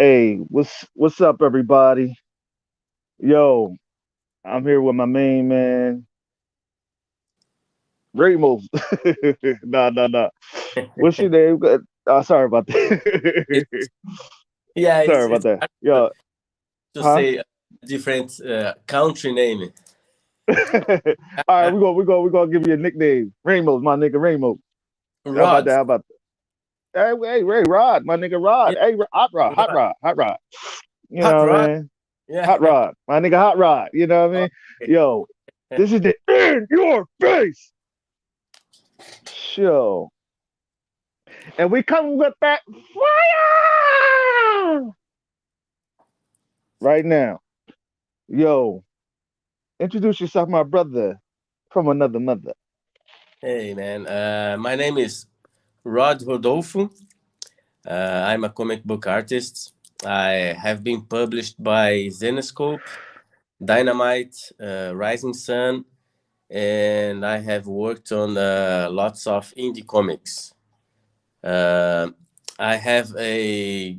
Hey, what's up, everybody? Yo, I'm here with my main man, Ramos. Nah. What's your name? Sorry about that. It's yeah, Sorry it's about it's that. hard Yo, to huh? say a different country name. All right, we're gonna give you a nickname, Ramos, my nigga Ramos. How about Rod, that? How about that? Hey, Rod, my nigga Rod. yeah, Hey, Rod, Hot Rod. You hot know what I Rod, mean? yeah. Hot Rod, my nigga Hot Rod. You know what I mean? Okay. Yo, this is the in your face show. And we come with that fire right now. Yo, introduce yourself, my brother from another mother. Hey man, my name is Rod Rodolfo. I'm a comic book artist. I have been published by Zenescope, Dynamite, Rising Sun, and I have worked on lots of indie comics. Uh, I have a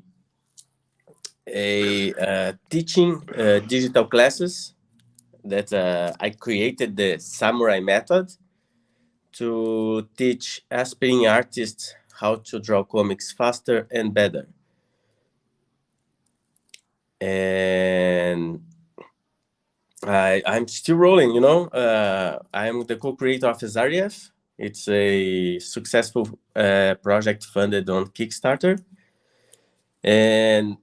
teaching digital classes that I created the Samurai method to teach aspiring artists how to draw comics faster and better. And I'm still rolling, you know. I'm the co-creator of Zariev. It's a successful project funded on Kickstarter. And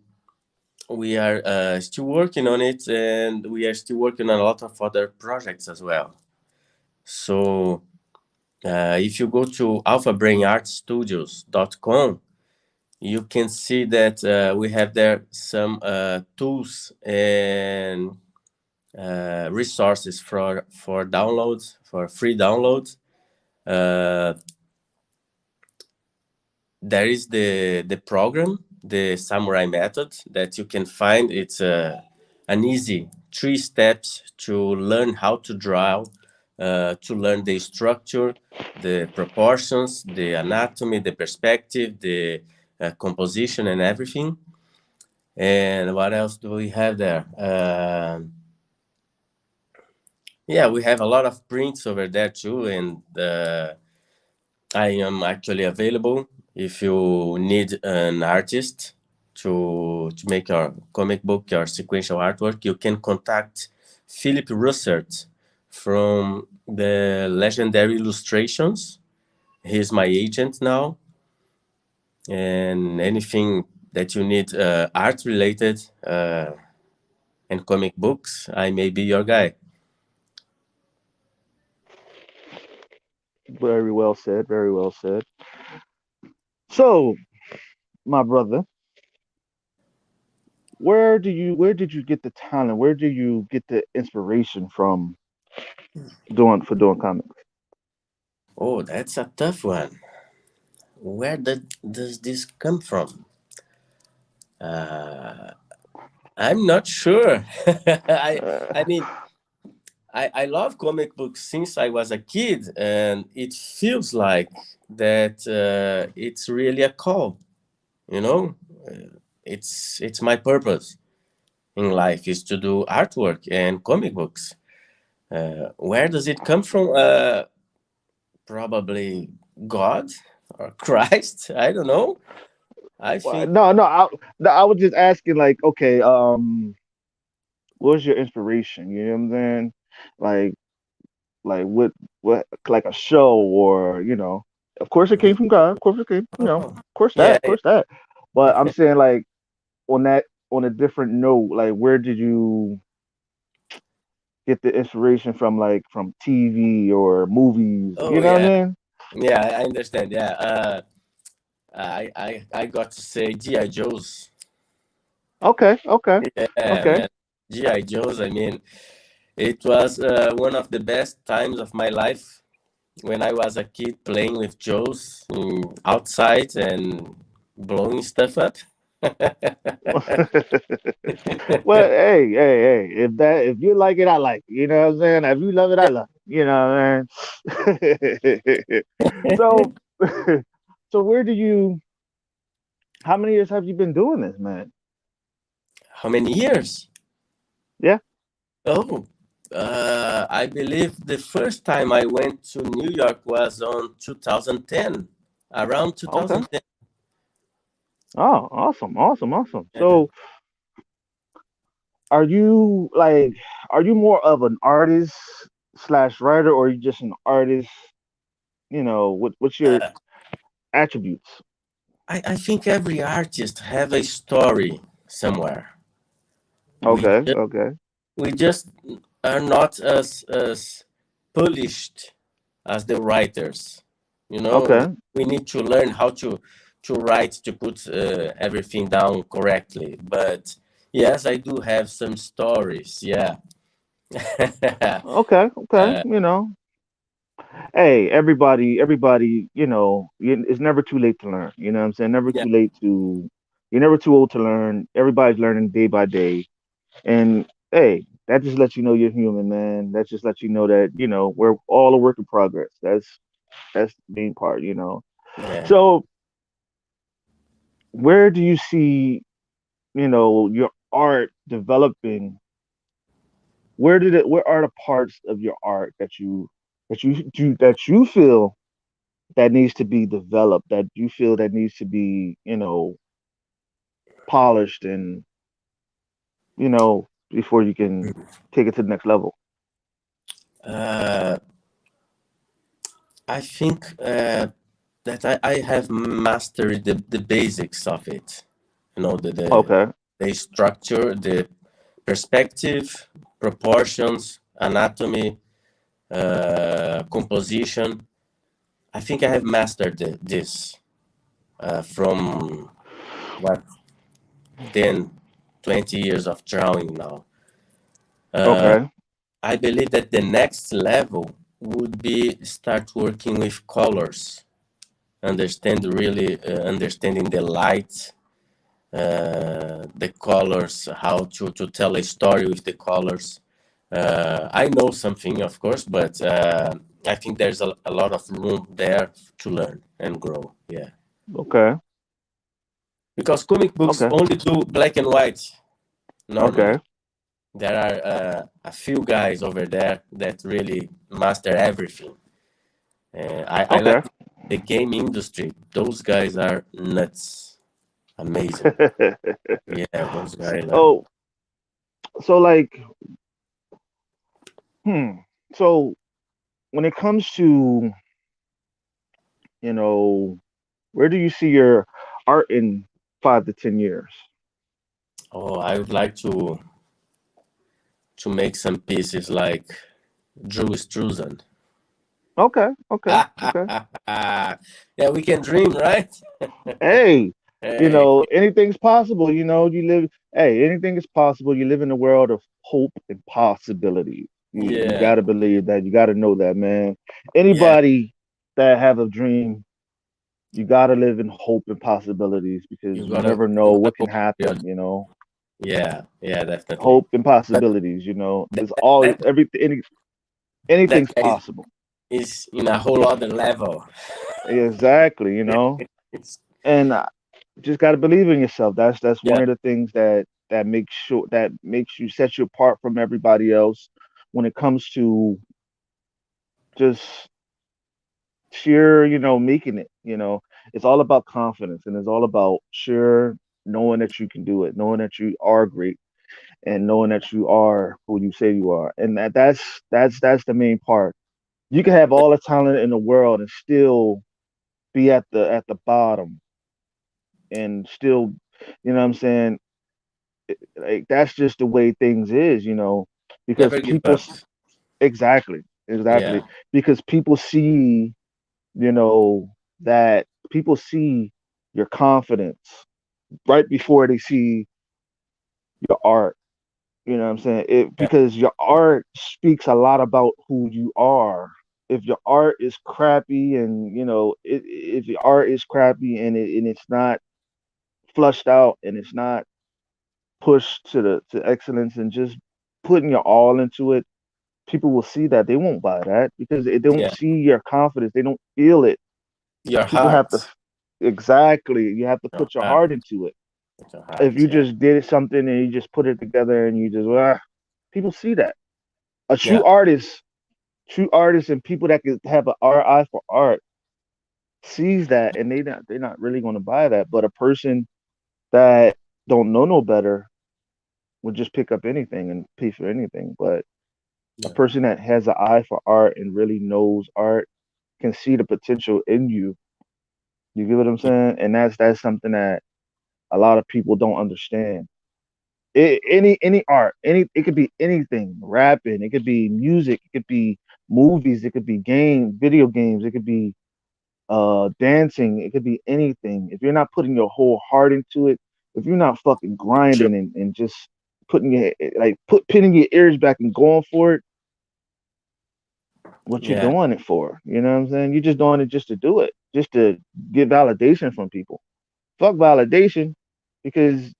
we are still working on it, and we are still working on a lot of other projects as well. So if you go to alphabrainartstudios.com, you can see that we have there some tools and resources for downloads, for free downloads. Uh, there is the program, the Samurai method, that you can find. It's an easy 3 steps to learn how to draw, to learn the structure, the proportions, the anatomy, the perspective, the composition, and everything. And what else do we have there? Yeah, we have a lot of prints over there too, and I am actually available if you need an artist to make your comic book, your sequential artwork. You can contact Philip Russert from the Legendary Illustrations. He's my agent now, and anything that you need art related and comic books, I may be your guy. Very well said. Very well said. So, my brother, where did you get the talent? Where do you get the inspiration from doing comics? Oh, that's a tough one. Does this come from? I'm not sure. I Uh, mean, I love comic books since I was a kid, and it feels like that it's really a call. You know, it's my purpose in life is to do artwork and comic books. Where does it come from? Probably God or Christ. I don't know. I think. no, I was just asking, like, okay, what was your inspiration? You know what I'm saying? Like, what, like a show, or of course it came from God. Of course it came, Oh, of yeah. course that. But I'm saying, like, on that, on a different note, like, where did you get the inspiration from? Like, from TV or movies? Oh You know what yeah. I mean? Yeah, I understand. Yeah, I got to say GI Joe's. Okay, Yeah, okay. man, GI Joe's. I mean, it was one of the best times of my life when I was a kid playing with Joe's outside and blowing stuff up. Well, if you like it, I like it. You know what I'm saying? If you love it, I love it. You know what I mean? So, so where do you? How many years have you been doing this, man? How many years? Yeah. Oh, I believe the first time I went to New York was on 2010, around Okay. 2010. Oh, awesome, awesome, awesome. Yeah. So, are you like, are you more of an artist slash writer, or are you just an artist? What's your Uh, attributes? I think every artist have a story somewhere. We Okay, just, okay, we just are not as polished as the writers. You know, okay, we need to learn how to write, to put everything down correctly. But yes, I do have some stories. Yeah. okay, okay. uh, Hey, everybody, it's never too late to learn. You know what I'm saying? Never yeah, too late to, you're never too old to learn. Everybody's learning day by day. And hey, that just lets you know you're human, man. That just lets you know that, we're all a work in progress. That's the main part. yeah. So where do you see, your art developing? Where are the parts of your art that you feel that needs to be developed, that you feel that needs to be, polished and, before you can take it to the next level? Uh, I think that I have mastered the basics of it. You know, Okay. the structure, the perspective, proportions, anatomy, composition. I think I have mastered this from what 10, 20 years of drawing now. Okay. I believe that the next level would be start working with colors, understanding the light, the colors, how to tell a story with the colors. I know something, of course, but I think there's a lot of room there to learn and grow. Yeah, Okay. because comic books Okay. only do black and white Okay. normally. There are a few guys over there that really master everything. I like Okay. the game industry. Those guys are nuts, amazing. Yeah, those guys are. so so like, hmm. So when it comes to, you know, where do you see your art in 5 to 10 years? Oh, I would like to make some pieces like Drew Struzan. Okay. Okay. Okay. Yeah, we can dream, right? Hey, Hey, anything's possible. Anything is possible. You live in a world of hope and possibility. You yeah, gotta believe that. You gotta know that, man. yeah. Anybody that have a dream, you gotta live in hope and possibilities, because you never You know gotta what go. can happen. Yeah, yeah, definitely. Hope and But possibilities. that, It's all that that anything's guy possible. is in a whole other level. Exactly. It's, And just got to believe in yourself. That's one yeah, of the things that makes you set you apart from everybody else when it comes to just sheer, making it. It's all about confidence, and it's all about sure knowing that you can do it, knowing that you are great, and knowing that you are who you say you are. And that's the main part. You can have all the talent in the world and still be at the bottom, and still, what I'm saying, like that's just the way things is, because never give up. exactly, exactly, Yeah, because people see, that people see your confidence right before they see your art. You know what I'm saying? yeah, Because your art speaks a lot about who you are. If your art is crappy, and if your art is crappy, and it's not flushed out, and it's not pushed to excellence, and just putting your all into it, people will see that. They won't buy that because they don't yeah. see your confidence. They don't feel it. Your People have to heart, exactly. You have to your put your heart. heart into it. So If hard. you Yeah. just did something and you just put it together and you just, people see that. A Yeah. true artist, and people that can have an eye for art sees that, and they're not really going to buy that. But a person that don't know no better would just pick up anything and pay for anything. But a Yeah. person that has an eye for art and really knows art can see the potential in you. You get what I'm saying? And that's something that a lot of people don't understand. Any art, it could be anything, rapping, it could be music, it could be movies, it could be video games, it could be dancing, it could be anything. If you're not putting your whole heart into it, if you're not fucking Sure. grinding and just putting your pinning your ears back and going for it, what you Yeah. doing it for? You know what I'm saying? You're just doing it just to do it, just to get validation from people. Fuck validation, because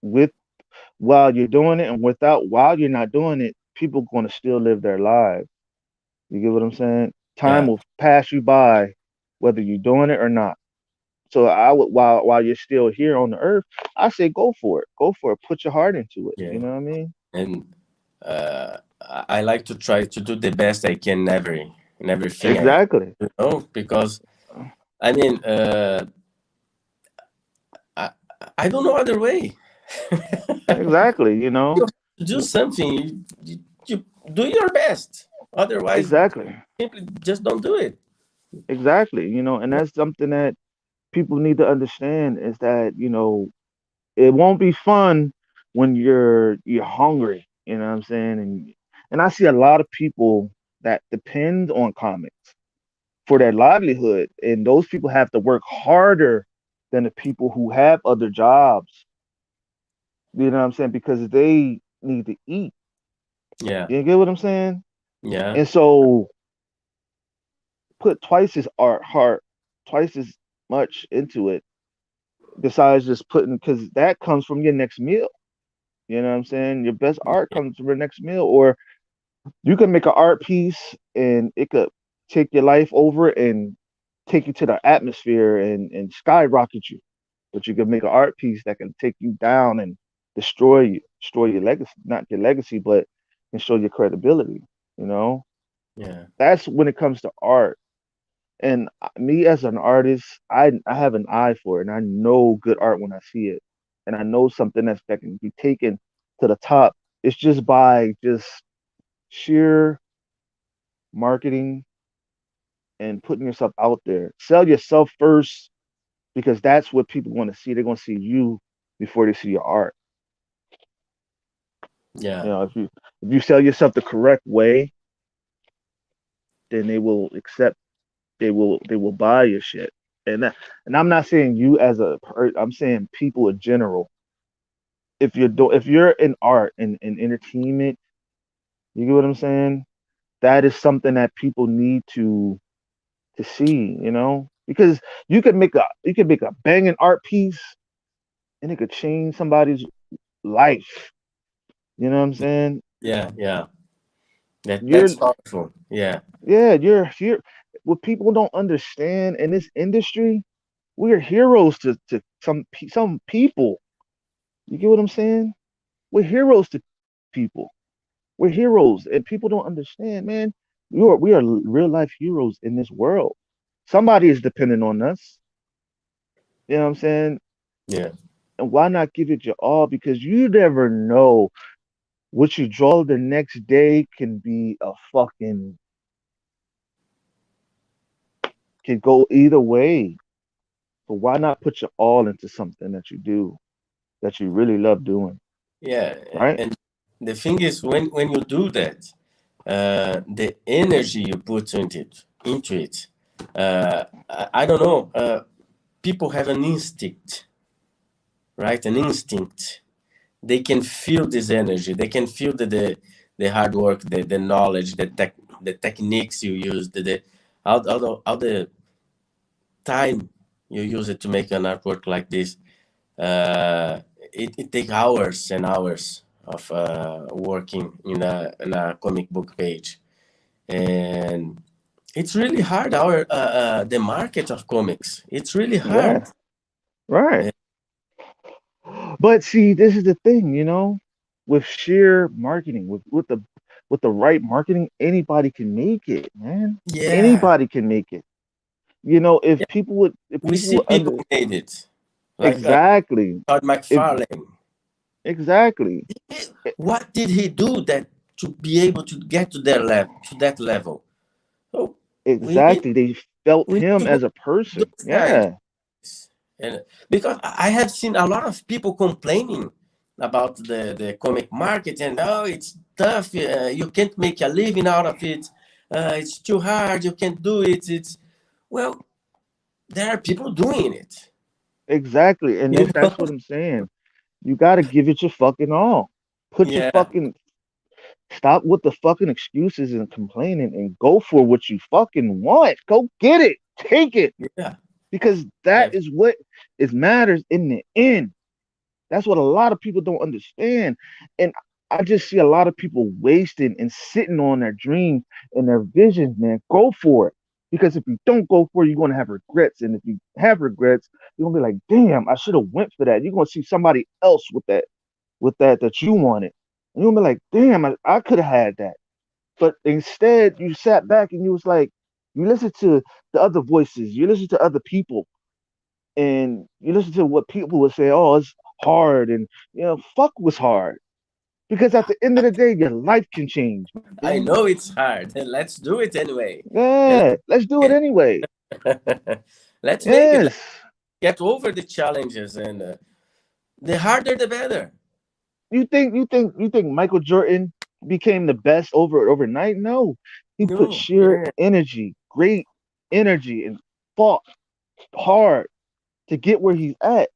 with while you're doing it and while you're not doing it, people going to still live their lives. You get what I'm saying? Time Yeah. will pass you by, whether you're doing it or not. So I would, while you're still here on the earth, I say go for it. Go for it. Put your heart into it. Yeah. You know what I mean? And I like to try to do the best I can in everything I Exactly. because I mean, I, I don't know other way. Exactly. You know. You do something, you do your best. Otherwise, Exactly. simply just don't do it. Exactly. You know, and that's something that people need to understand is that it won't be fun when you're hungry. You know what I'm saying? And I see a lot of people that depend on comics for their livelihood, and those people have to work harder than the people who have other jobs. You know what I'm saying? Because they need to eat. Yeah, You get what I'm saying? yeah, And so put twice as heart, twice as much into it, besides just putting, because that comes from your next meal. You know what I'm saying? Your best art yeah, comes from your next meal, or you can make an art piece and it could take your life over and take you to the atmosphere and skyrocket you. But you can make an art piece that can take you down and destroy your legacy, not your legacy, but can show your credibility. You know, yeah, that's when it comes to art. And me as an artist, I have an eye for it, and I know good art when I see it, and I know something that can be taken to the top. It's just by just sheer marketing and putting yourself out there. Sell yourself first, because that's what people want to see. They're going to see you before they see your art. yeah, If you sell yourself the correct way, then they will accept. They will buy your shit. And I'm not saying you as I'm saying people in general. If you're in art and entertainment, you get what I'm saying? That is something that people need to see, because you could make a banging art piece and it could change somebody's life. You know what I'm saying? yeah, yeah. You're That's powerful. Yeah, Yeah, you're what people don't understand in this industry, we're heroes to some people. You get what I'm saying? We're heroes to people. We're heroes, and people don't understand, man. We are real life heroes in this world. Somebody is depending on us. You know what I'm saying? yeah, And why not give it your all? Because you never know what you draw the next day can be a fucking can go either way. So why not put your all into something that you do that you really love doing, yeah. right? And the thing is, when you do that, the energy you put into it, I don't know. People have an instinct, right? An instinct. They can feel this energy. They can feel the hard work, the knowledge, the techniques you use, all the time you use it to make an artwork like this. It takes hours and hours of working in a comic book page, and it's really hard. The market of comics, it's really hard. Yeah, right. But see, this is the thing, with sheer marketing, with the right marketing, anybody can make it, man. Yeah, Anybody can make it. yeah. If We people see would people under made it, like exactly, Todd if McFarlane. exactly, e- What did he do that to be able to get to that level? To that level? Oh, we need exactly, they felt we him need more as a person. those guys. Yeah, And because I have seen a lot of people complaining about the comic market and oh, it's tough. You can't make a living out of it. It's too hard. You can't do it. It's well, there are people doing it. exactly, and You that's know? what I'm saying. You got to give it your fucking all. Put your Yeah, fucking Stop with the fucking excuses and complaining and go for what you fucking want. Go get it. Take it. yeah, Because that def- is what is matters in the end. That's what a lot of people don't understand. And I just see a lot of people wasting and sitting on their dreams and their visions, man. Go for it. Because if you don't go for it, you're gonna have regrets. And if you have regrets, you're gonna be like, damn, I should have went for that. You're gonna see somebody else with that you wanted. And you'll be like, damn, I could have had that. But instead, you sat back and you was like, you listen to the other voices, you listen to other people, and you listen to what people would say, oh, it's hard. And, fuck was hard. Because at the end of the day, your life can change, I man. know it's hard. Let's do it anyway. And Yeah, let's do it anyway. let's make it. Let's Yes. get over the challenges, and the harder the better. You think Michael Jordan became the best overnight? No. He put No, sheer yeah, energy, great energy, and fought hard to get where he's at.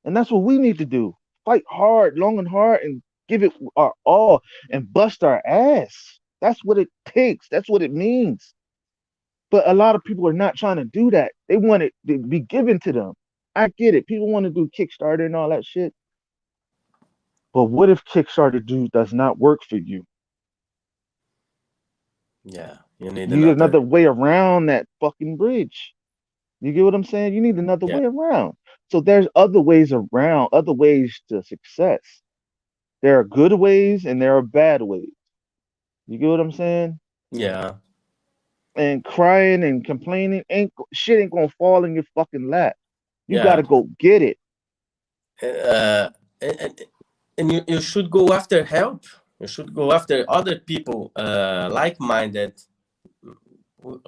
And that's what we need to do. Fight hard, long and hard, and give it our all and bust our ass. That's what it takes. That's what it means. But a lot of people are not trying to do that. They want it to be given to them. I get it. People want to do Kickstarter and all that shit. But what if does not work for you? yeah. You need You need another. another way around that fucking bridge. You get what I'm saying? You need another Yeah, way around. So there's other ways around, other ways to success. There are good ways and there are bad ways. You get what I'm saying? yeah, And crying and complaining ain't gonna fall in your fucking lap. You yeah. gotta go get it. Uh, and, and and you should go after help. You should go after other people, like-minded,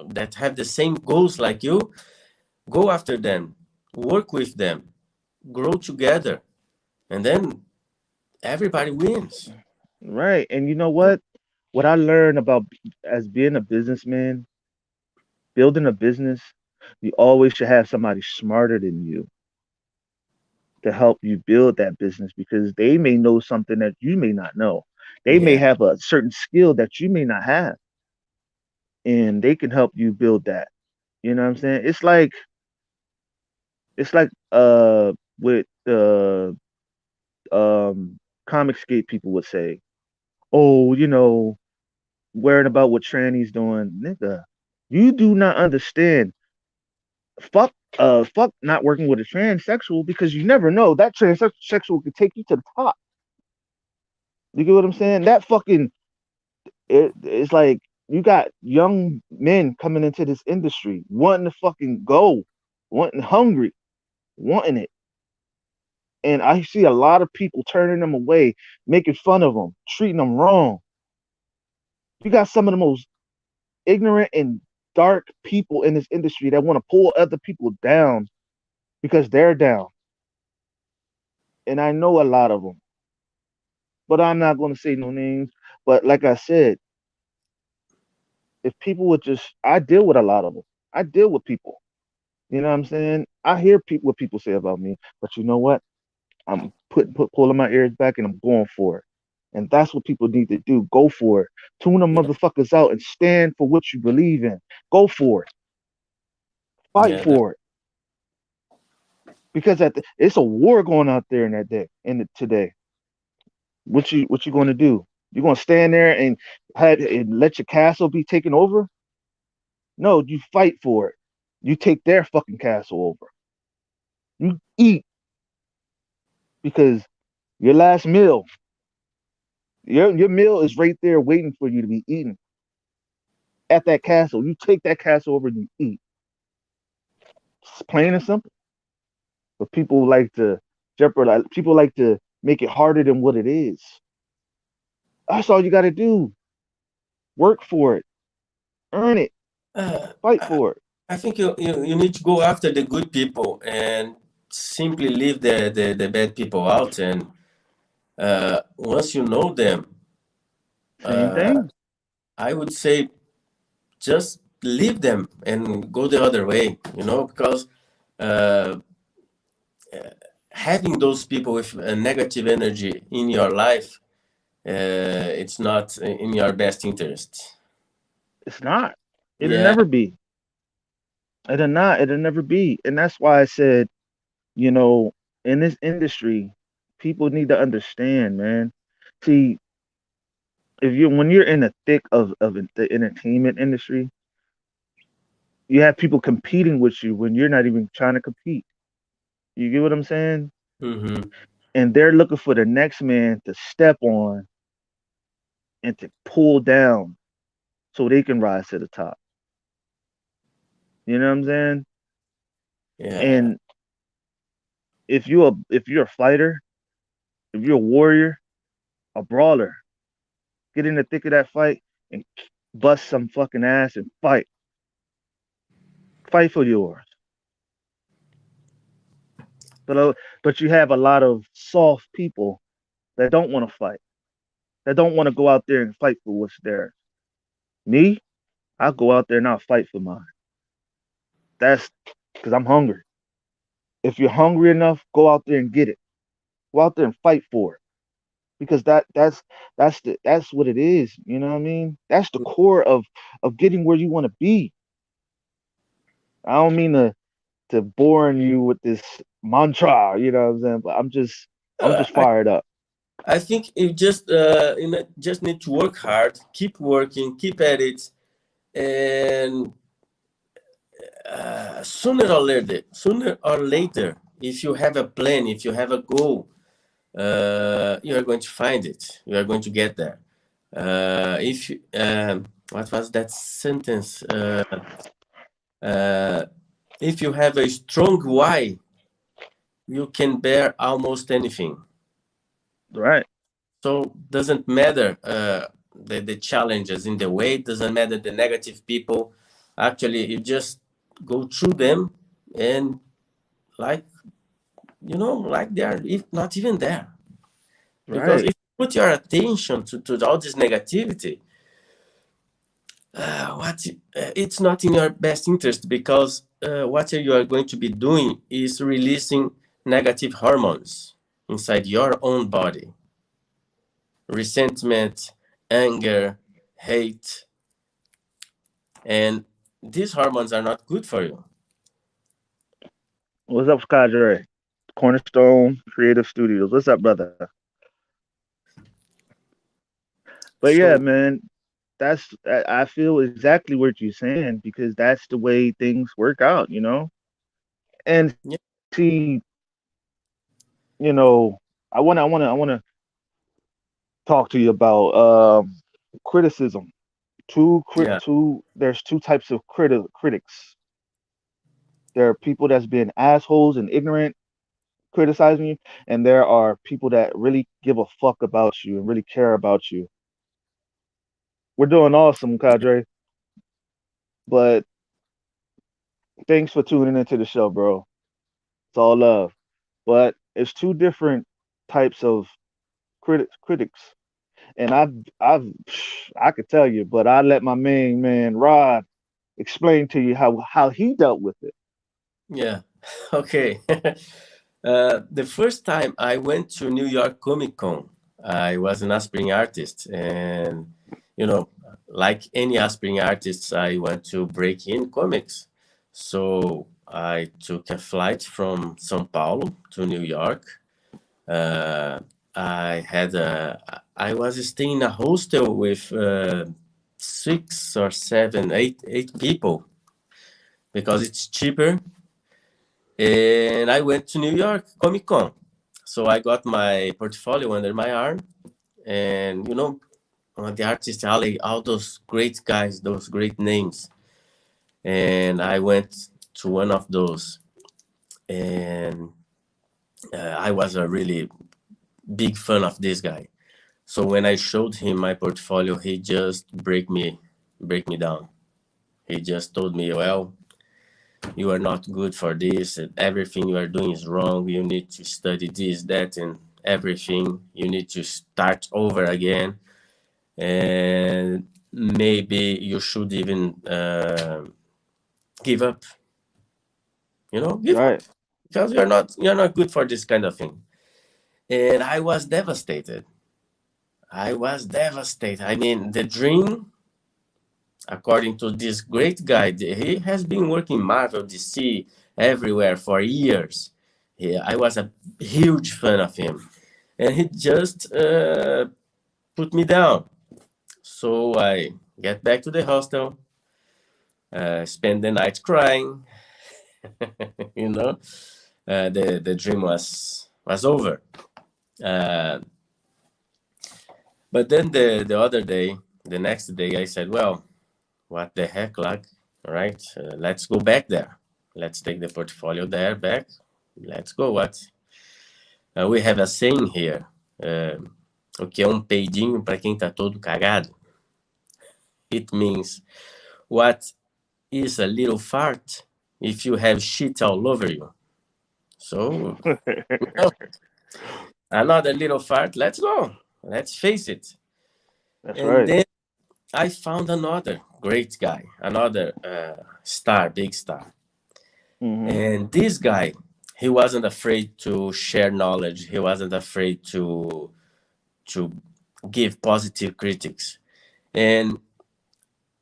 that have the same goals like you. Go after them, work with them, grow together, and then everybody wins. Right. And you know what? What I learned about as being a businessman, building a business, you always should have somebody smarter than you to help you build that business because they may know something that you may not know. They may Yeah, have a certain skill that you may not have, and they can help you build that. You know what I'm saying? It's like with the Comicsgate people would say, "Oh, worrying about what tranny's doing, nigga. You do not understand. Fuck not working with a transsexual because you never know that transsexual could take you to the top. You get what I'm saying? That fucking it's like you got young men coming into this industry wanting to fucking go, wanting hungry, wanting it. And I see a lot of people turning them away, making fun of them, treating them wrong. You got some of the most ignorant and dark people in this industry that want to pull other people down because they're down. And I know a lot of them, but I'm not going to say no names. But like I said, if people would I deal with a lot of them. I deal with people. You know what I'm saying? I hear what people say about me, but you know what? I'm pulling my ears back and I'm going for it. And that's what people need to do. Go for it. Tune them yeah, motherfuckers out and stand for what you believe in. Go for it. Fight yeah, for it. Because it's a war going out there in that day today. What you going to do? You going to stand there and let your castle be taken over? No, you fight for it. You take their fucking castle over. You eat because Your last meal, your meal is right there waiting for you to be eaten at that castle. You take that castle over and you eat. It's plain and simple. But people like to jeopardize. People like to make it harder than what it is. That's all you got to do. Work for it. Earn it. Uh, Fight I, for it. I think you need to go after the good people and simply leave the bad people out. And once you know them, Same uh, thing. I would say just leave them and go the other way, because uh, having those people with a negative energy in your life, it's not in your best interest. It's not. It'll Yeah. never be. It'll not. It'll never be. And that's why I said, you know, in this industry, people need to understand, man. See, if you when you're in the thick of the entertainment industry, you have people competing with you when you're not even trying to compete. You get what I'm saying? Hmm. And they're looking for the next man to step on and to pull down so they can rise to the top. You know what I'm saying? Yeah. And if you're a fighter, if you're a warrior, a brawler, get in the thick of that fight and bust some fucking ass and fight for yours. But you have a lot of soft people that don't want to fight, that don't want to go out there and fight for what's theirs. Me, I'll go out there and I'll fight for mine. That's because I'm hungry. If you're hungry enough, go out there and get it. Go out there and fight for it. Because that's what it is. You know what I mean? That's the core of getting where you want to be. I don't mean to boring you with this mantra, you know what I'm saying? But I'm Uh, just I, fired up. I think you just need to work hard, keep working, keep at it, and sooner or later, if you have a plan, if you have a goal, you are going to find it. You are going to get there. If What was that sentence? Uh, if you have a strong why, you can bear almost anything. Right. So doesn't matter the challenges in the way. Doesn't matter the negative people. Actually, you just go through them and like like they are if not even there. Because Right. if you put your attention to all this negativity, it's not in your best interest because what you are going to be doing is releasing negative hormones inside your own body: resentment, anger, hate, and these hormones are not good for you. What's up, Cadre? Cornerstone Creative Studios. What's up, brother? But yeah, So man, I feel exactly what you're saying because that's the way things work out, you know. And yeah, see, I wanna talk to you about criticism. yeah, There's two types of critics. There are people that's been assholes and ignorant criticizing you, and there are people that really give a fuck about you and really care about you. We're doing awesome, Cadre, but thanks for tuning into the show, bro. It's all love. But it's two different types of critics. And I could tell you, but I let my main man Rod explain to you how he dealt with it. yeah. Okay. The first time I went to New York Comic Con, I was an aspiring artist, and you know, like any aspiring artist, I want to break in comics. So I took a flight from São Paulo to New York. Uh, I was staying in a hostel with six or seven, eight people because it's cheaper, and I went to New York Comic Con. So I got my portfolio under my arm, and the artist alley, all those great guys, those great names, and I went to one of those, and I was a really big fan of this guy. So when I showed him my portfolio, he just break me down. He just told me, well, you are not good for this, and everything you are doing is wrong. You need to study this, that, and everything. You need to start over again, and maybe you should even give up. Give up Right. because you're not good for this kind of thing. And I was devastated. I was devastated. I mean, the dream, according to this great guy, he has been working Marvel, DC, everywhere for years. I was a huge fan of him, and he just put me down. So I get back to the hostel, spend the night crying. you know, the dream was over. Uh, but then the next day, I said, well, what the heck, like, all right, let's go back there. Let's take the portfolio there back. Let's go. What? We have a saying here. O que é peidinho para quem tá todo cagado? It means what is a little fart if you have shit all over you. So, another little fart. Let's go. Let's face it. That's And right. then I found another great guy, another star, big star. Hmm. And this guy, he wasn't afraid to share knowledge. He wasn't afraid to give positive critics. And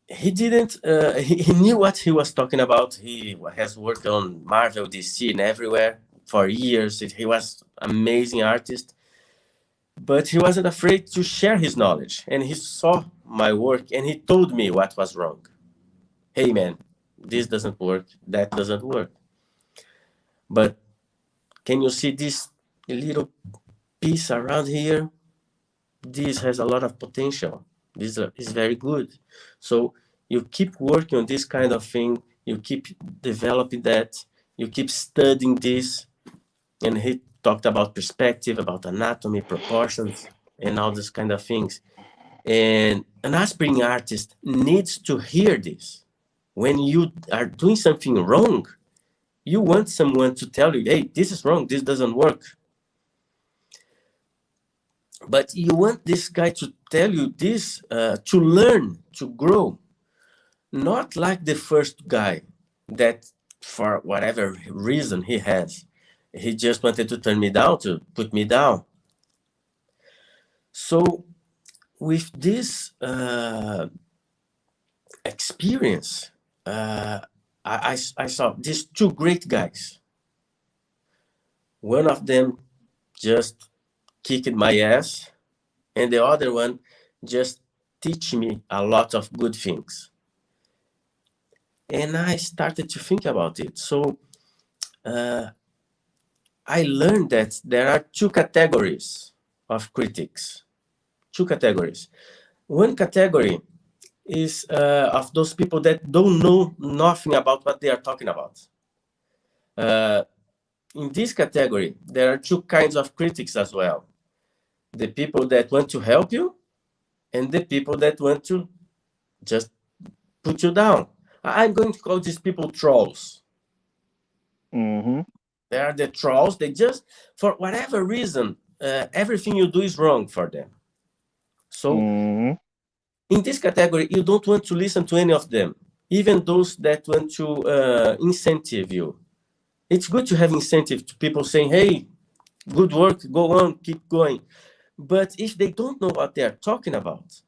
he didn't, he knew what he was talking about. He has worked on Marvel, DC, and everywhere for years. He was amazing artist, but he wasn't afraid to share his knowledge. And he saw my work and he told me what was wrong. Hey, man, this doesn't work. That doesn't work. But can you see this little piece around here? This has a lot of potential. This is very good. So you keep working on this kind of thing. You keep developing that. You keep studying this. And he talked about perspective, about anatomy, proportions, and all these kind of things. And an aspiring artist needs to hear this. When you are doing something wrong, you want someone to tell you, hey, this is wrong, this doesn't work. But you want this guy to tell you this to learn, to grow. Not like the first guy that, for whatever reason he has, he just wanted to turn me down, to put me down. So with this experience, I saw these two great guys. One of them just kicked my ass, and the other one just teach me a lot of good things. And I started to think about it. So I learned that there are two categories of critics. Two categories. One category is of those people that don't know nothing about what they are talking about. In this category, there are two kinds of critics as well. The people that want to help you and the people that want to just put you down. I'm going to call these people trolls. Hmm. They are the trolls. They just, for whatever reason, everything you do is wrong for them. So Hmm. in this category, you don't want to listen to any of them, even those that want to incentive you. It's good to have incentive to people saying, hey, good work, go on, keep going. But if they don't know what they are talking about,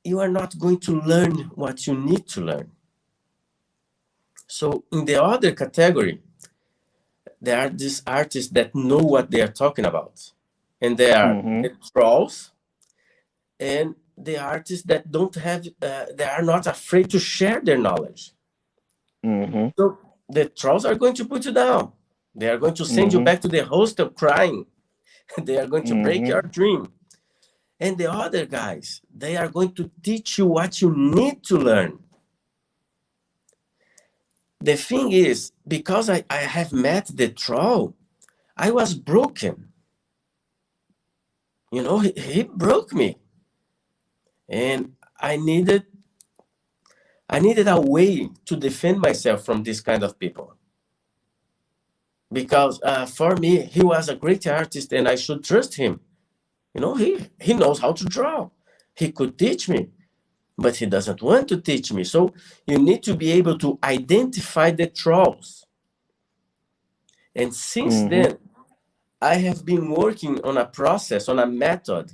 you are not going to learn what you need to learn. So in the other category, there are these artists that know what they are talking about. And they are Hmm. the trolls and the artists that don't have, they are not afraid to share their knowledge. Hmm. So the trolls are going to put you down. They are going to send you Mm-hmm. back to the hostel crying. They are going to break Mm-hmm. your dream. And the other guys, they are going to teach you what you need to learn. The thing is, because I have met the troll, I was broken. He broke me. And I needed a way to defend myself from this kind of people. Because for me, he was a great artist and I should trust him. He knows how to draw. He could teach me, but he doesn't want to teach me. So you need to be able to identify the trolls. And since Mm-hmm. then, I have been working on a process, on a method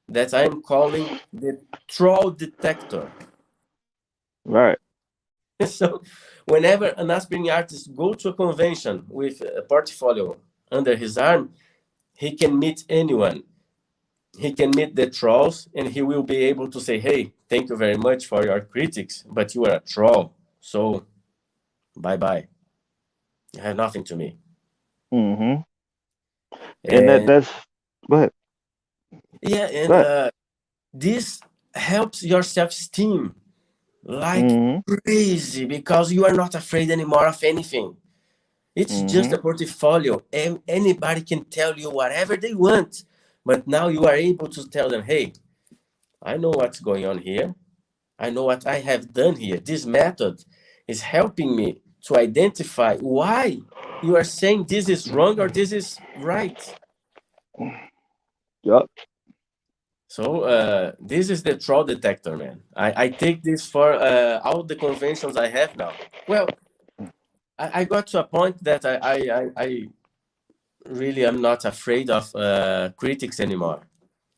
that I am calling the Troll Detector. Right. So whenever an aspiring artist go to a convention with a portfolio under his arm, he can meet anyone. He can meet the trolls and he will be able to say, hey, thank you very much for your critics, but you are a troll. So bye bye. You have nothing to me. Mm-hmm. And And that's go ahead. yeah, Go and ahead. this helps your self esteem like Mm-hmm. crazy because you are not afraid anymore of anything. It's just Mm-hmm. a portfolio, and anybody can tell you whatever they want. But now you are able to tell them, hey, I know what's going on here. I know what I have done here. This method is helping me to identify why you are saying this is wrong or this is right. Yup. So this is the troll detector, man. I take this for all the conventions I have now. Well, I got to a point that I really am not afraid of critics anymore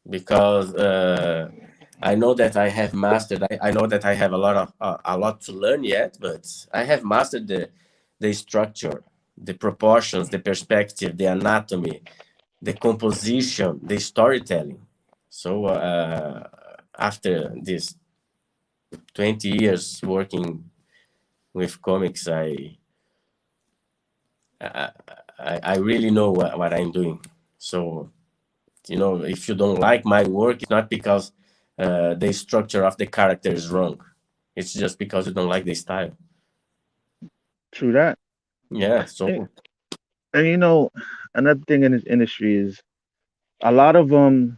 because I know that I have mastered. I know that I have a lot to learn yet, but I have mastered the structure, the proportions, the perspective, the anatomy, the composition, the storytelling. So after this 20 years working with comics, I really know what I'm doing. So if you don't like my work, it's not because the structure of the character is wrong. It's just because you don't like the style. True that. Yeah. So And, and another thing in this industry is a lot of a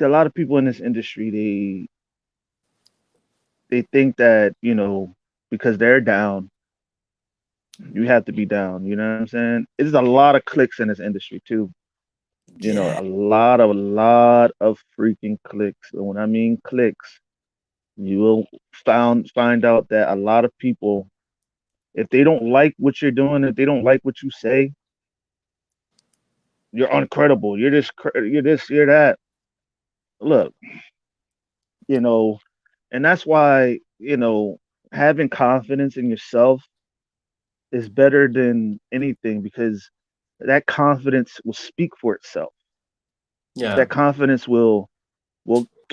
lot of people in this industry they think that, because they're down, you have to be down. You know what I'm saying? There's a lot of clicks in this industry too. yeah, A lot of freaking clicks. And when I mean clicks, you will find out that a lot of people, if they don't like what you're doing, if they don't like what you say, you're uncredible. You're this, you're that. Look, you know, and that's why, having confidence in yourself is better than anything because that confidence will speak for itself. yeah. That confidence will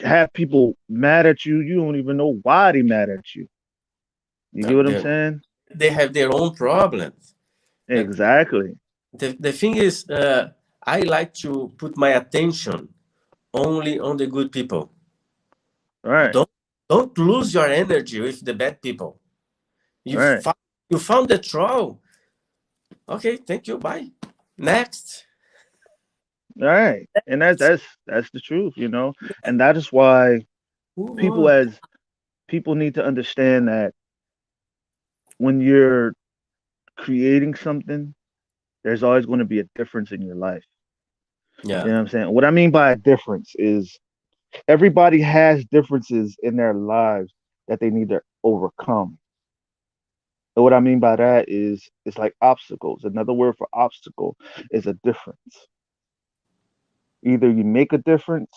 have people mad at you. You don't even know why they mad at you. You get No, what I'm saying? they have their own problems. Uh, Exactly. the thing is, I like to put my attention only on the good people. Right. Don't don't lose your energy with the bad people. You Right. found you found the troll. Okay, thank you. Bye. Next. Right. And that's the truth. And that is why Move people on. as people need to understand that when you're creating something, there's always going to be a difference in your life. You Yeah, know what I'm saying? What I mean by a difference is everybody has differences in their lives that they need to overcome. And what I mean by that is it's like obstacles. Another word for obstacle is a difference. Either you make a difference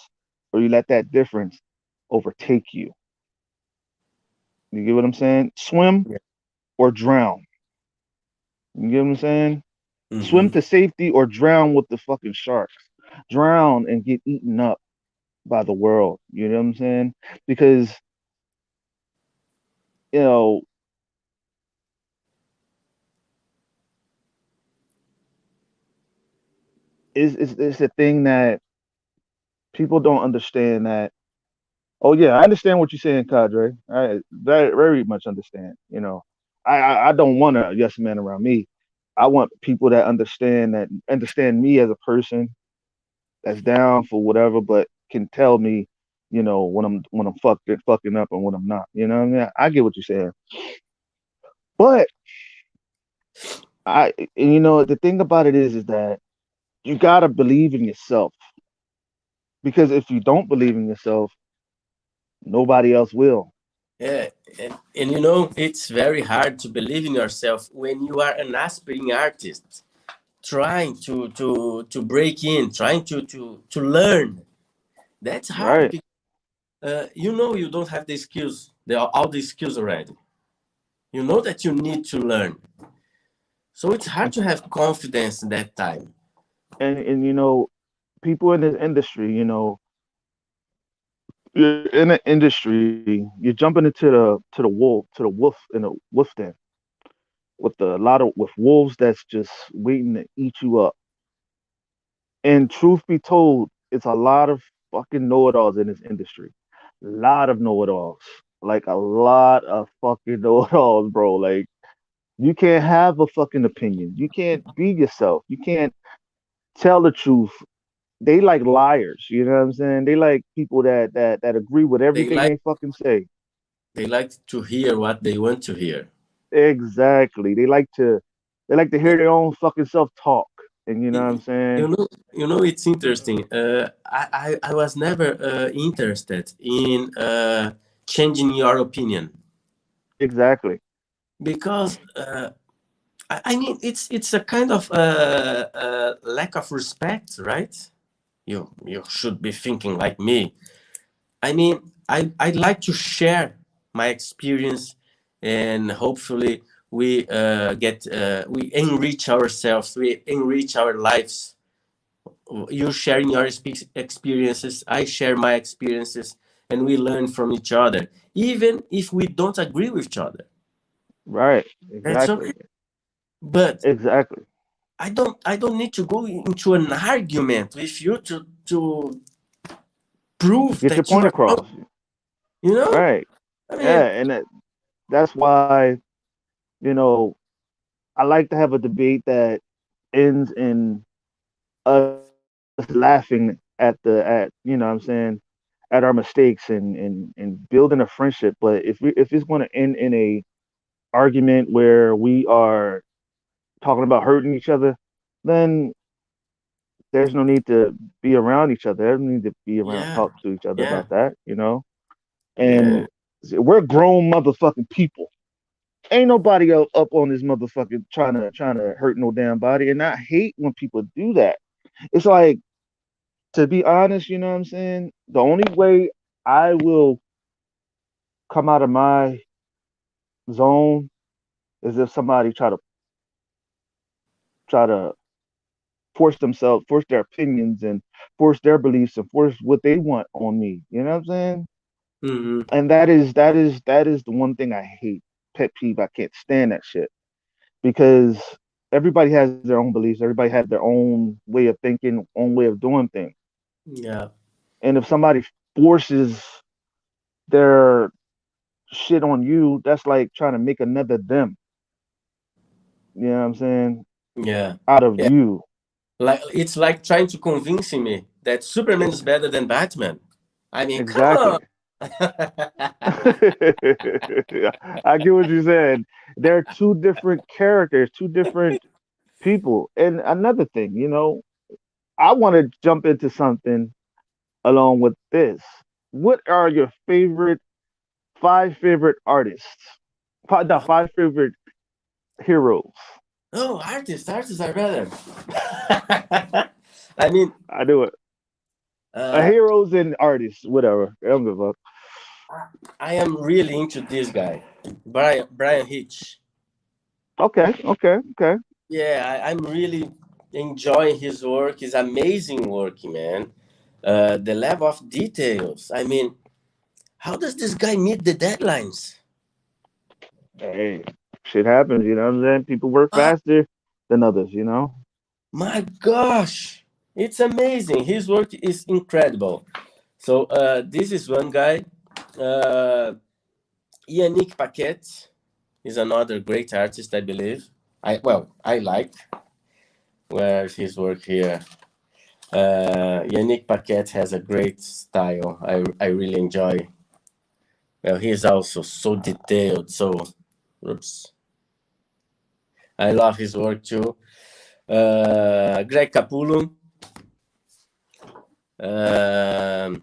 or you let that difference overtake you. You get what I'm saying? Swim yeah. or drown. You get what I'm saying? Swim Hmm. to safety or drown with the fucking sharks. Drown and get eaten up by the world. You know what I'm saying? Because, you know, is a thing that people don't understand. That oh yeah, I understand what you're saying, Cadre. I very much understand. I don't want a yes man around me. I want people that understand me as a person that's down for whatever, but can tell me, when I'm fucking up and when I'm not. You know what I mean? I get what you're saying, but and the thing about it is that you gotta believe in yourself because if you don't believe in yourself, nobody else will. Yeah, and you know, it's very hard to believe in yourself when you are an aspiring artist trying to break in, trying to learn. That's hard Right. because you know you don't have the skills, all the skills already. You know that you need to learn, so it's hard And to have confidence in that time. and people in this industry, you're in an industry, you're jumping into the wolf in a wolf den with wolves that's just waiting to eat you up. And truth be told, it's a lot of fucking know-it-alls in this industry. A lot of know-it-alls. Like a lot of fucking know-it-alls, bro. Like you can't have a fucking opinion. You can't be yourself. You can't tell the truth. They like liars, you know what I'm saying? They like people that agree with They everything like they fucking say. they like to hear what they want to hear. Exactly. They like to hear their own fucking self talk. And you know what I'm saying? You know, it's interesting. I was never interested in changing your opinion Exactly. because I mean it's a kind of lack of respect, right? You should be thinking like me. I mean, I'd like to share my experience, and hopefully we enrich ourselves, we enrich our lives. You sharing your experiences, I share my experiences, and we learn from each other, even if we don't agree with each other. Right. That's Exactly. okay. But Exactly. I don't need to go into an argument with you to prove Get your that you point are wrong. across. You know, Right. I Yeah, mean, and that's why, you know, I like to have a debate that ends in us laughing at what I'm saying, at our mistakes and building a friendship. But if it's going to end in a argument where we are talking about hurting each other, then there's no need to be around each other. There's no need to be around yeah, talk to each other yeah, about that. yeah, And we're grown motherfucking people. Ain't nobody up on this motherfucker trying to hurt no damn body. And I hate when people do that. It's like, to be honest, you know what I'm saying? The only way I will come out of my zone is if somebody try to force their opinions and force their beliefs and force what they want on me. You know what I'm saying? hmm, And that is the one thing I hate. Pet peeve. I can't stand that shit because everybody has their own beliefs. Everybody has their own way of thinking, own way of doing things. yeah, And if somebody forces their shit on you, that's like trying to make another them. You know what I'm saying? yeah, Out of yeah. you. Like it's like trying to convince me that Superman is better than Batman. I mean, come on. Exactly. I get what you said. They're two different characters, two different people. And another thing, I want to jump into something along with this. What are your five favorite artists? The five favorite heroes. Oh, artists are better. I mean, I do it. uh, Heroes and artists, whatever. I don't give a fuck. I am really into this guy, Brian Hitch. Okay, okay, okay. Yeah, I'm really enjoying his work. His amazing work, man. The level of details. I mean, how does this guy meet the deadlines? Hey, shit happens, you know what I'm saying? People work Ah, faster than others. my gosh. It's amazing. His work is incredible. So this is one guy. Uh, Nick Paquette is another great artist, I believe. I like where his work here. Yannick Paquette has a great style. I really enjoy. Well, he is also so detailed. So, oops, I love his work too. Greg Capullo. Um,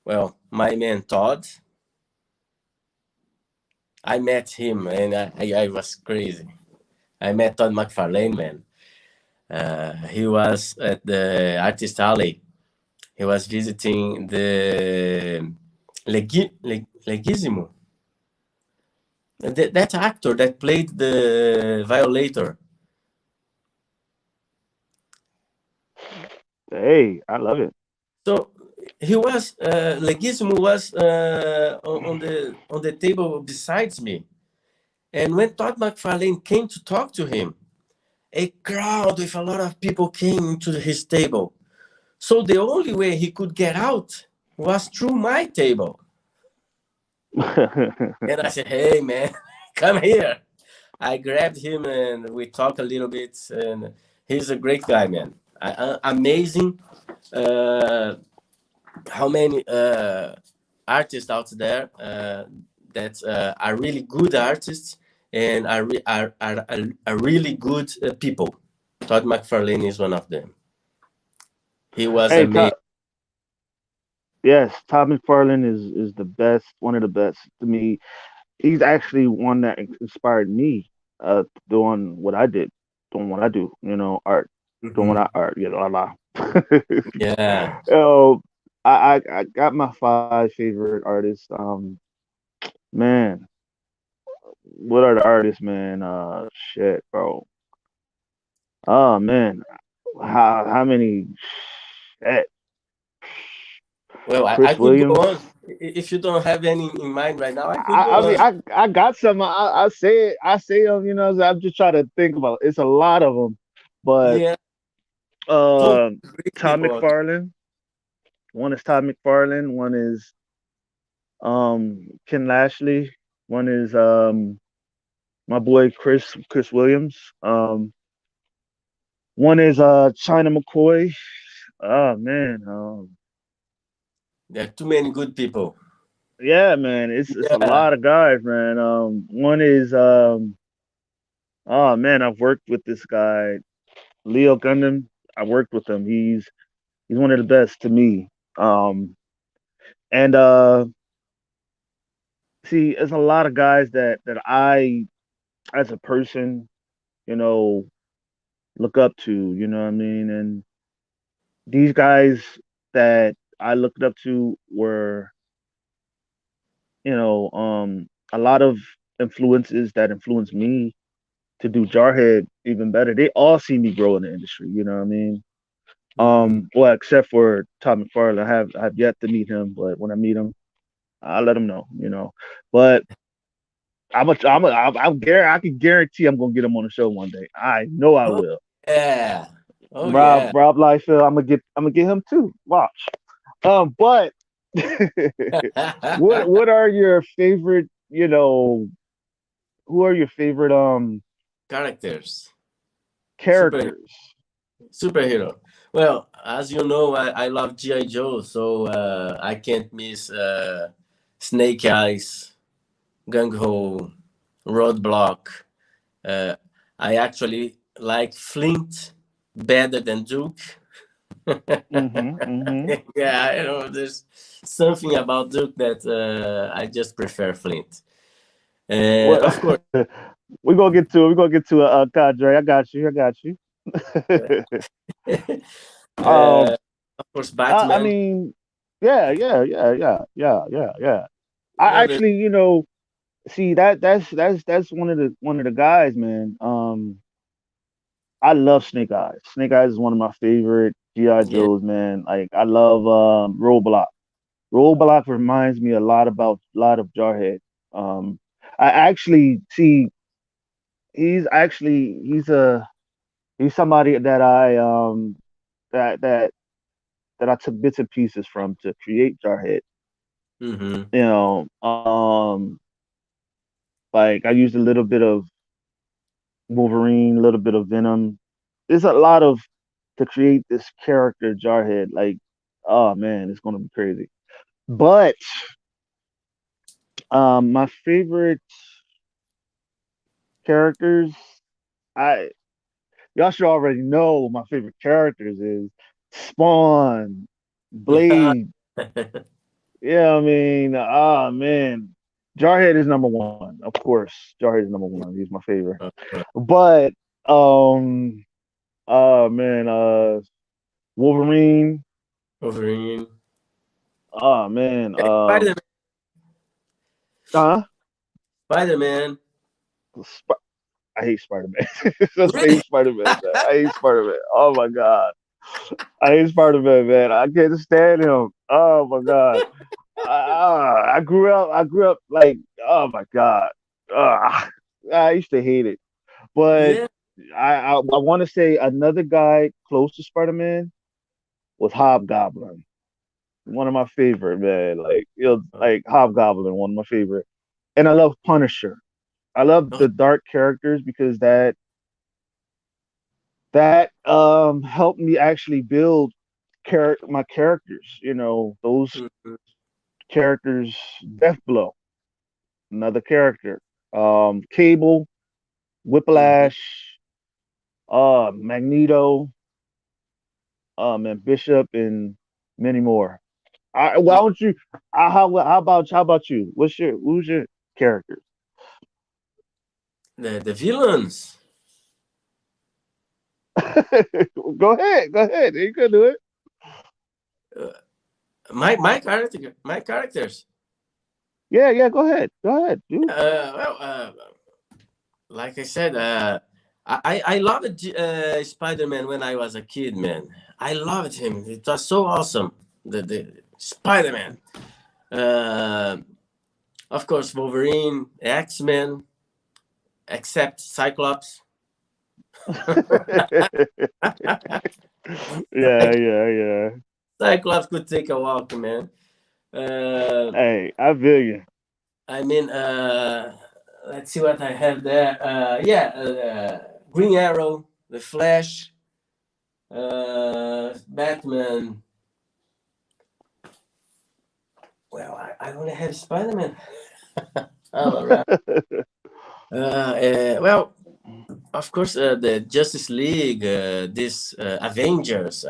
well, my man Todd. I met him and I was crazy. I met Todd McFarlane, man. He was at the Artist Alley. He was visiting the Legisimo. That actor that played the Violator. Hey, I love it. So he was Legisimo was on the table besides me. And when Todd McFarlane came to talk to him, a crowd with a lot of people came to his table. So the only way he could get out was through my table. And I said, "Hey, man, come here." I grabbed him and we talked a little bit. And he's a great guy, man. Amazing. Uh, how many artists out there that are really good artists and are really good people. Todd McFarlane is one of them. He was Hey, amazing. yes, Todd McFarlane is the best, one of the best to me. He's actually one that inspired me doing what I did, doing what I do, art, doing what Mhm. I art, la la. Yeah. Oh, I got my five favorite artists. Man, what are the artists, man? Shit, bro. Oh man, how many? Shit. Well, I Chris could go Williams. on. If you don't have any in mind right now, I could I go mean, on. I got some. I say it. I say them. I'm just trying to think about it. It's a lot of them, but Yeah, so uh, great Todd people. McFarlane. One is Todd McFarlane. One is Ken Lashley. One is my boy Chris Williams. One is China McCoy. Oh man. There are too many good people. Yeah, man. It's a Yeah. lot of guys, man. One is oh man. I've worked with this guy, Leo Gundam. I worked with him. He's one of the best to me. Um, and see, there's a lot of guys that I, as a person, you know, look up to. You know what I mean? And these guys that I looked up to were, a lot of influences that influenced me to do Jarhead even better. They all see me grow in the industry. You know what I mean? Mhm. Well, except for Tom McFarlane, I have yet to meet him, but when I meet him, I'll let him know. But I can guarantee I'm gonna get him on the show one day. I know I Oh will. yeah. Oh Rob yeah. Rob Liefeld, I'm gonna get him too. Watch. But what are your favorite? Who are your favorite Characters. Super characters? superhero. Well, as you know, I love GI Joe, so I can't miss Snake Eyes, Gung Ho, Roadblock. Uh, I actually like Flint better than Duke. Mm-hmm. Mm-hmm. Yeah, I know there's something about Duke that I just prefer Flint. What Of course, we're gonna get to Cadre. I got you. I got you. um, of course, I Batman. mean, yeah, yeah, yeah, yeah, yeah, yeah, yeah. I Well, there's actually, see that's one of the guys, man. I love Snake Eyes. Snake Eyes is one of my favorite GI yeah, Joes, man. Like I love Roadblock. Roadblock reminds me a lot of Jarhead. I actually see he's He's somebody that that that that I took bits and pieces from to create Jarhead. Mm-hmm. You know, like I used a little bit of Wolverine, a little bit of Venom. There's a lot of to create this character Jarhead. Like, oh man, it's gonna be crazy. But my favorite characters, I y'all should already know what my favorite characters is. Spawn, Blade. Yeah, I mean, ah man, Jarhead is number one. Of course, Jarhead is number one. He's my favorite. But um, man, Wolverine. Wolverine. Oh man, Spider uh, Spider-Man. Sp- I hate Spider Man. Just Really? hate Spider Man. I hate Spider Man. Oh my god, I hate Spider Man, man. I can't stand him. Oh my god. I grew up. I grew up like, oh my god. Uh, I used to hate it, but Yeah. I want to say another guy close to Spider Man was Hobgoblin. One of my favorite, man. Like, like Hobgoblin, one of my favorite. And I love Punisher. I love Oh, the dark characters because that helped me actually build my characters. You know, those mhm, characters. Deathblow, another character. Cable, mhm. Whiplash, Magneto, and Bishop, and many more. Why Yeah. don't you? How about you? Who's your characters? The villains. Go ahead. You can do it. Uh, my characters. Yeah, yeah. Go ahead, dude. Well, like I said, I loved Spider-Man when I was a kid, man. I loved him. It was so awesome. The Spider-Man. Uh, of course, Wolverine, X-Men, except Cyclops. Yeah, yeah, yeah. Cyclops could take a walk, man. Uh, Hey, I feel you. I mean, let's see what I have there. Yeah, Green Arrow, The Flash, Batman. Well, I only have Spider Man. All right. Well, of course, the Justice League, this Avengers.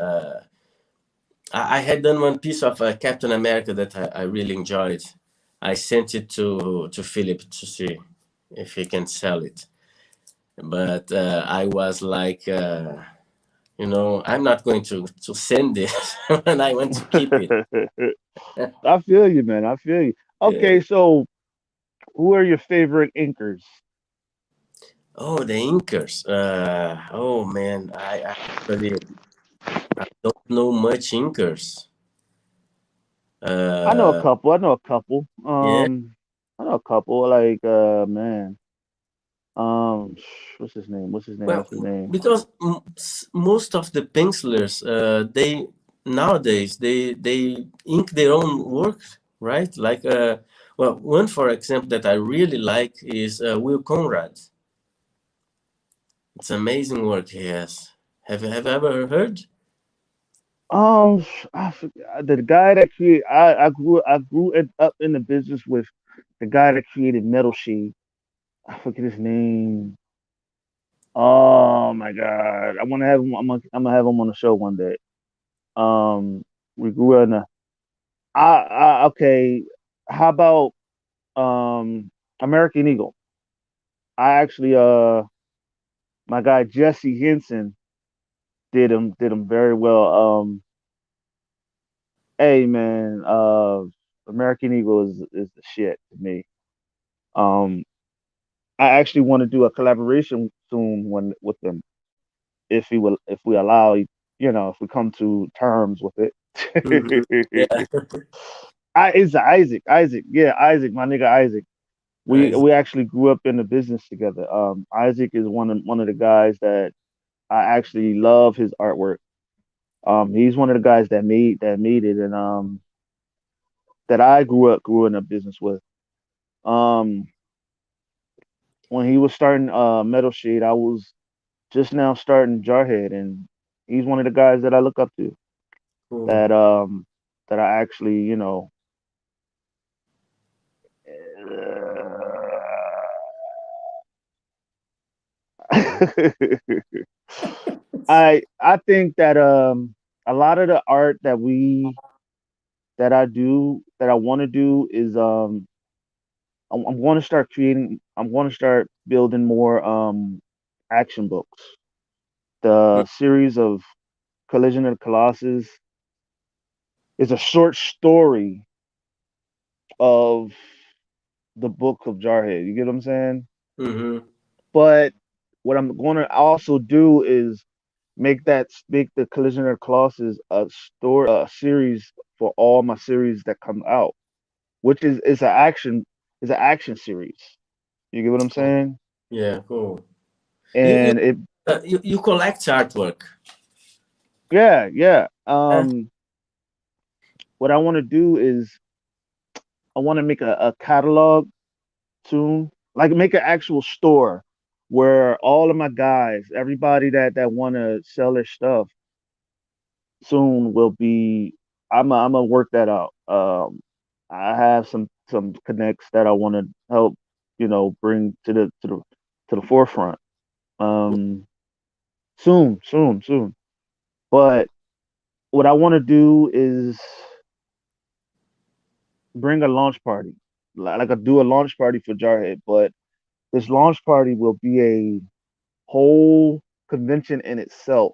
I had done one piece of Captain America that I really enjoyed. I sent it to Philip to see if he can sell it. But I was like, I'm not going to send this and I want to keep it. I feel you, man. I feel you. Yeah. Okay, so who are your favorite inkers? Oh, the Inkers. Oh man, I actually I don't know much Inkers. I know a Uh, couple. I know a couple. yeah. I know a couple. Like, man. Um, what's his name? What's his name? Well, What's his name? because most of the pencilers, they nowadays they ink their own work, right? Like, well, one for example that I really like is Will Conrad. It's amazing work he has. Have you ever heard? Um, I forgot the guy that created. Up in the business with the guy that created Metal Shade. I forget his name. Oh my god! I want to have him. I'm gonna have him on the show one day. Um, we grew up in a. Okay. How about American Eagle? I actually my guy Jesse Henson did him very well. Hey man, American Eagle is the shit to me. Um, I actually want to do a collaboration soon when with them if we allow if we come to terms with Mhm. it. Yeah, It's Isaac, yeah, Isaac, my nigga Isaac. We I see. we actually grew up in the business together. Isaac is one of the guys that I actually love his artwork. He's one of the guys that made it, and that I grew in a business with. Um, when he was starting Metal Shade, I was just now starting Jarhead, and he's one of the guys that I look up to. Cool. That that I actually, I think that a lot of the art that I do that I want to do is I'm going to start creating. I'm going to start building more action books. The series of Collision of the Colossus is a short story of the book of Jarhead. You get what I'm saying? Mm-hmm. But what I'm going to also do is make the Collision of the Colossus a series for all my series that come out, which is an action series. You get what I'm Oh, saying? yeah, cool. You you And it you collect artwork. yeah, yeah. Uh, What I want to do is I want to make a catalog soon, like make an actual store where all of my guys, everybody that want to sell their stuff soon will be. I'm gonna work that out. I have some connects that I want to help, bring to the forefront. Um, soon. But what I want to do is bring a launch party, like I do a launch party for Jarhead, but this launch party will be a whole convention in itself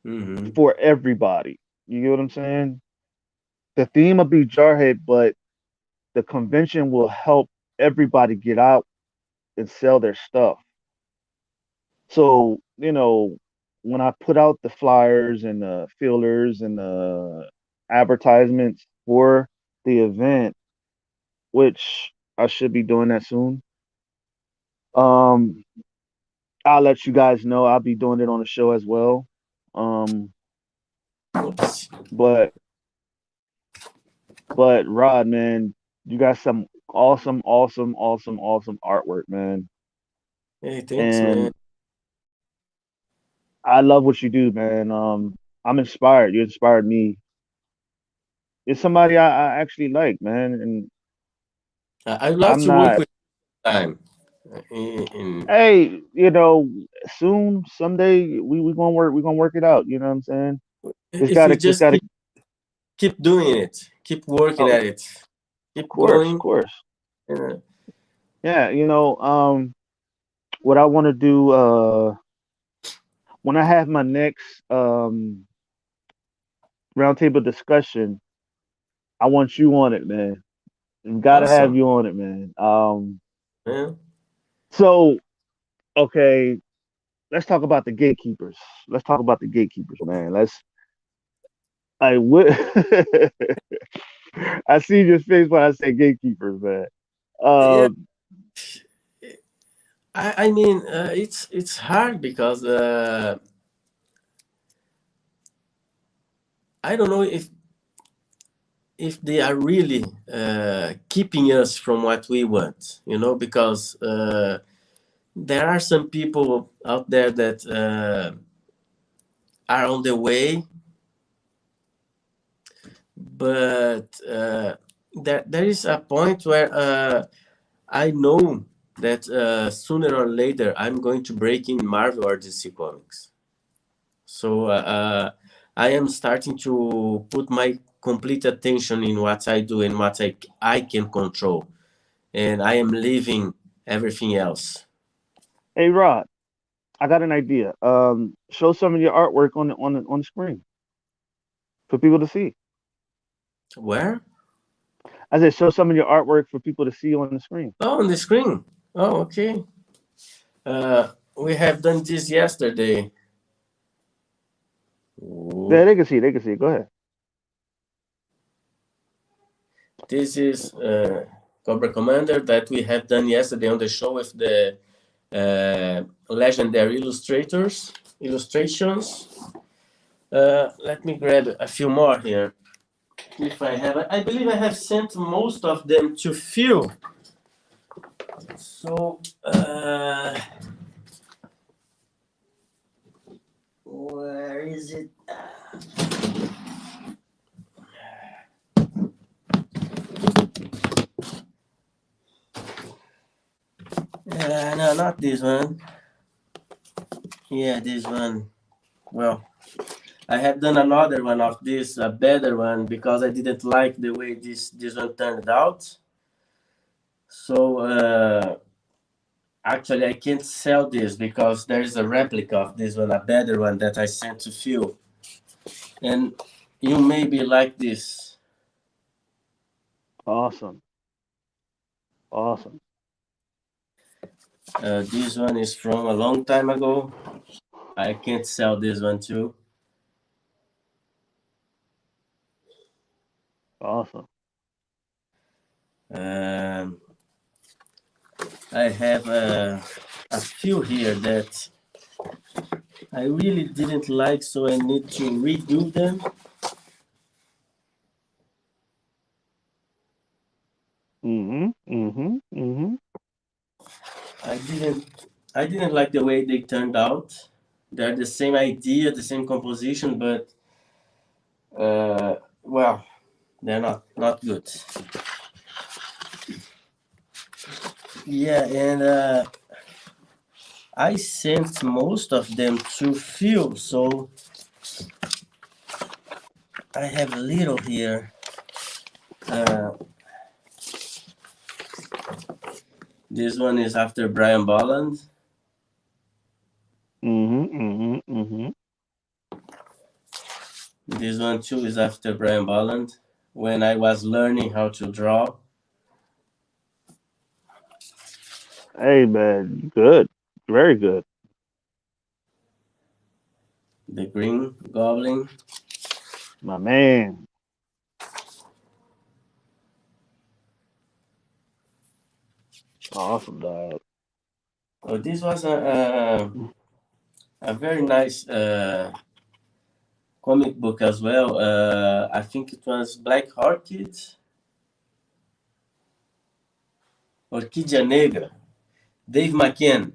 mm-hmm. for everybody. You get what I'm saying? The theme will be Jarhead, but the convention will help everybody get out and sell their stuff. So, when I put out the flyers and the feelers and the advertisements for the event, which I should be doing that soon, um, I'll let you guys know. I'll be doing it on the show as well. Um, Oops. but Rod, man, you got some awesome artwork, man. Hey, thanks, man. And I love what you do, man. I'm inspired. You inspired me. You're somebody I actually like, man. And I'd love I'm to work not. with time. In Hey, soon, someday, we gonna work it out. You know what I'm saying? if you Just just gotta. keep doing it, keep working Oh, at it, of keep course, of going. course. Uh, Yeah, what I want to do when I have my next roundtable discussion, I want you on it, man. Gotta have awesome, you on it, man. man. So okay, let's talk about the gatekeepers. Let's talk about the gatekeepers, man. I would. I see your face when I say gatekeepers, man. Yeah, Um, I mean, it's hard because I don't know if they are really keeping us from what we want, because there are some people out there that are on the way, but there is a point where I know that sooner or later I'm going to break in Marvel or DC Comics. So I am starting to put my complete attention in what I do and what I can control, and I am leaving everything else. hey, Rod, I got an idea. Show some of your artwork on the screen for people to see. Where? I said, show some of your artwork for people to see on the screen. Oh, on the screen. Oh, okay. We have done this yesterday. Yeah, Ooh. they can see. They can see. Go ahead. This is Cobra Commander that we have done yesterday on the show with the legendary illustrations. Let me grab a few more here. If I have, I believe I have sent most of them to Phil. So, where is it? No, not this one. Yeah, this one. Well, I have done another one of this, a better one, because I didn't like the way this one turned out. So actually, I can't sell this because there is a replica of this one, a better one that I sent to Phil, and you maybe like this. Awesome. Awesome. This one is from a long time ago. I can't sell this one too. Awesome. Um, I have a few here that I really didn't like, so I need to redo them. Mm-hmm. Mm-hmm. Mm-hmm. I didn't I didn't like the way they turned out. They're the same idea, the same composition, but well, they're not good. Yeah, and I sent most of them to Phil, so I have a little here. Uh, this one is after Brian Bolland. Mm-hmm. Mm-hmm. Mm-hmm. This one too is after Brian Bolland. When I was learning how to draw, Hey man, good. Very good. the Green Goblin. My man. Awesome, dog. Oh, this was a very nice comic book as well. I think it was Black Orchid, Orquídea Negra, Dave McCann,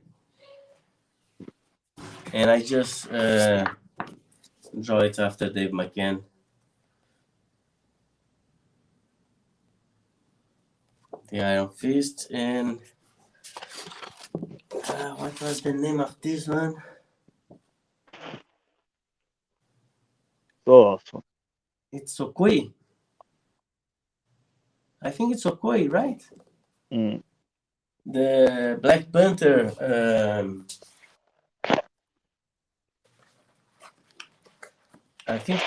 and I just draw it after Dave McCann. The Iron Fist, and what was the name of this one? So awesome. It's Okoi. I think it's Okoi, right? Mm. The Black Panther. I think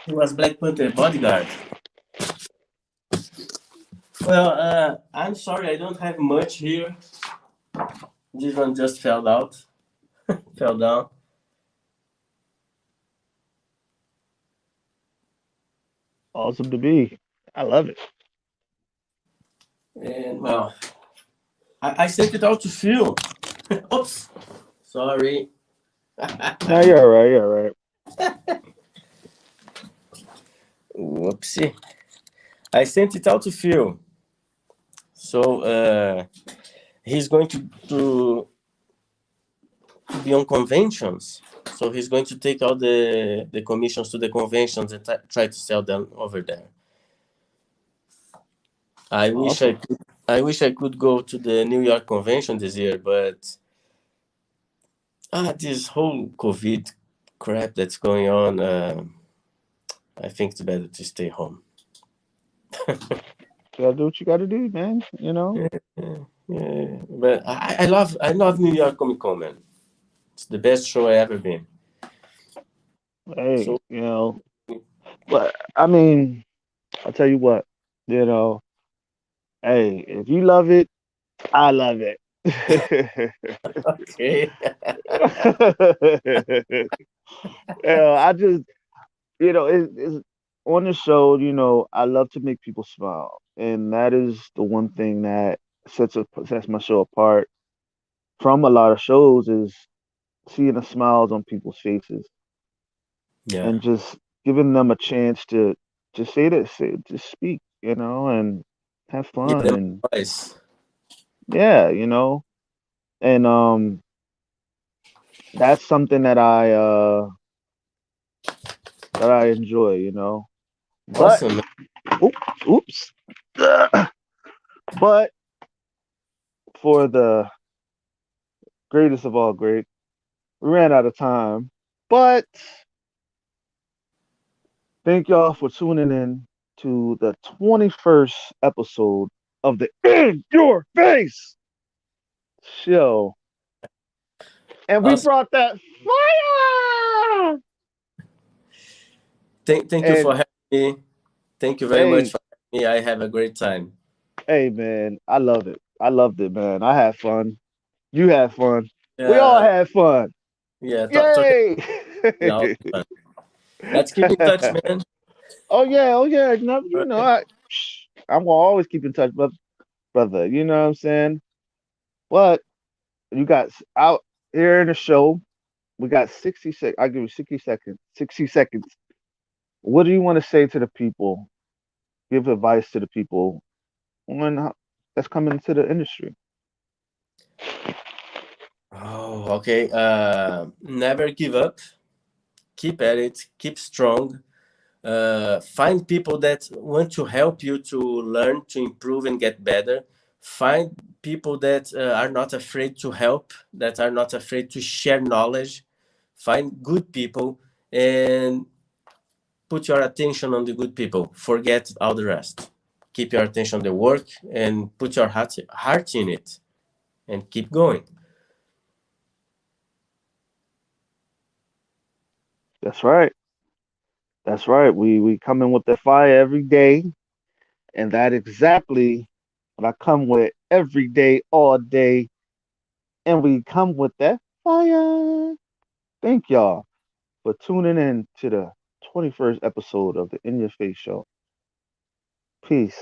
it was Black Panther bodyguard. Well, I'm sorry, I don't have much here. This one just fell out, fell down. Awesome to be. I love it. And well, I sent it out to Phil. Oops, sorry. No, you're all right. You're all right. Whoopsie. I sent it out to Phil. So he's going to be on conventions. So he's going to take all the commissions to the conventions and try to sell them over there. I wish Awesome. I could go to the New York convention this year, but this whole COVID crap that's going on, I think it's better to stay home. You gotta do what you gotta do, man. You know. Yeah, but I love New York Comic Con, man. It's the best show I ever been. Hey, So you know. But I mean, I'll tell you what. You know. Hey, if you love it, I love it. okay. I just, it's on the show. I love to make people smile, and that is the one thing that sets my show apart from a lot of shows is seeing the smiles on people's faces Yeah. and just giving them a chance to just say this, just speak, and have Give fun them and a voice. yeah, and that's something that I enjoy, But Awesome. oops, oops. But for the greatest of all great, we ran out of time. But thank y'all for tuning in to the 21st episode of the In Your Face show. And we Awesome. brought that fire. Thank you for And having me. Thank you very much hey, for having me. I have a great time. hey, man, I loved it. I loved it, man. I had fun. You had fun. We all Uh, had fun. yeah, talking. Yay! Yeah, all fun. Let's keep in touch, man. Oh yeah, oh yeah. No, All right. I'm gonna always keep in touch, brother. You know what I'm saying? But you got out here in the show. We got 60 seconds. I'll give you 60 seconds. 60 seconds. What do you want to say to the people? Give advice to the people on that's coming into the industry. Oh, okay. Never give up. Keep at it. Keep strong. Find people that want to help you to learn, to improve, and get better. Find people that are not afraid to help, that are not afraid to share knowledge. Find good people and put your attention on the good people. Forget all the rest. Keep your attention on the work and put your heart in it and keep going. That's right. That's right. We come in with the fire every day, and that exactly what I come with every day, all day, and we come with that fire. Thank y'all for tuning in to the 21st episode of the In Your Face Show. Peace.